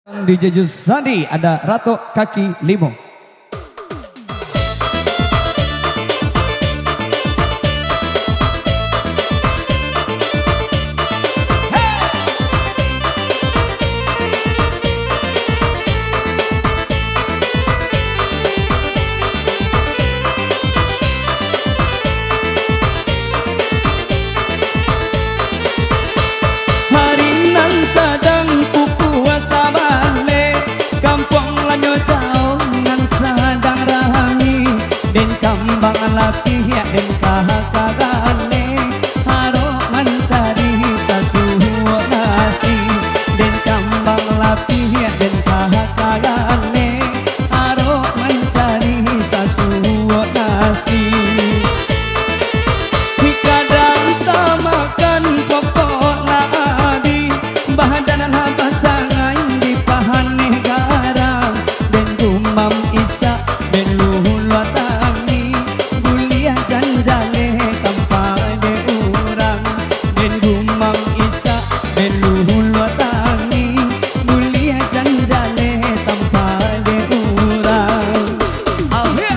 DJ Jus Sandi, ada Ratu Kaki Limo. Kambang latih ya den kahakagane harok mencari sasuh nasi den kambang latih ya den kahakagane harok mencari sasuh nasi kadang samakan pokok ladi bahadanan pasangan di pahane garang den gumam isa den luhun watami janjale kampade urang den gumam isa den luhul watani mulia janjale kampade urang ahia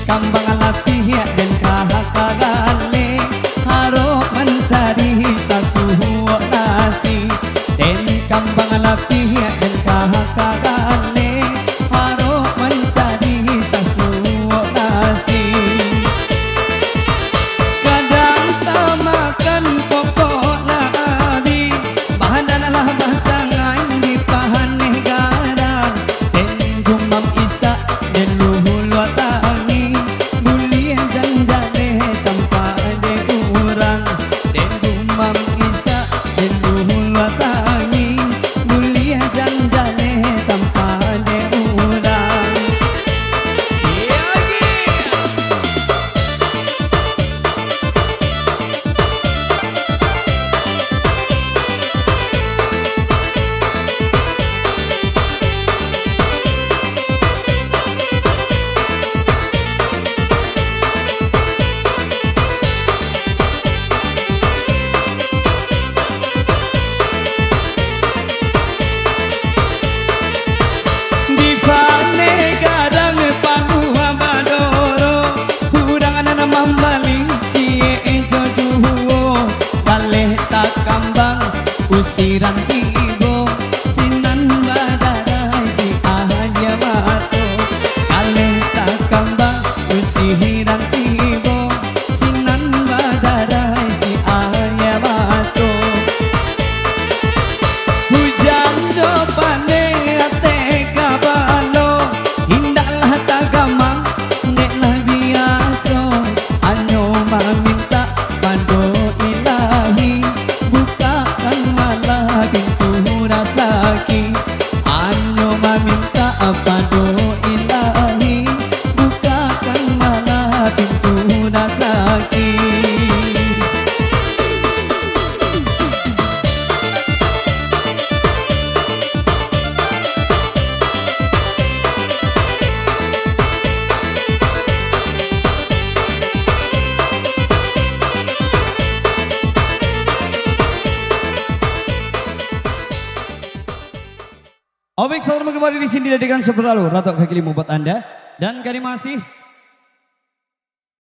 kambang latih ya den kahakagane harok mencari sasuh nasi den kambang latih ya den kahakagane harok mencari sasuh nasi kadang samakan pokok ladi bahan dan alah bahasa Suhiran tibo sinan badarai si ahanya mato kale tak kambang suhiran tibo sinan badarai si ahanya mato hujan jopane ate kabalo indahlah tagamang neklah biaso anyo maminta pando ilahi bukakan malah pintu rasaki anyo maminta pando ilahi bukakan malah pintu rasaki. Baik, selamat kembali di sini dengan Super Lalu Ratu Kaki Lima buat Anda. Dan kami masih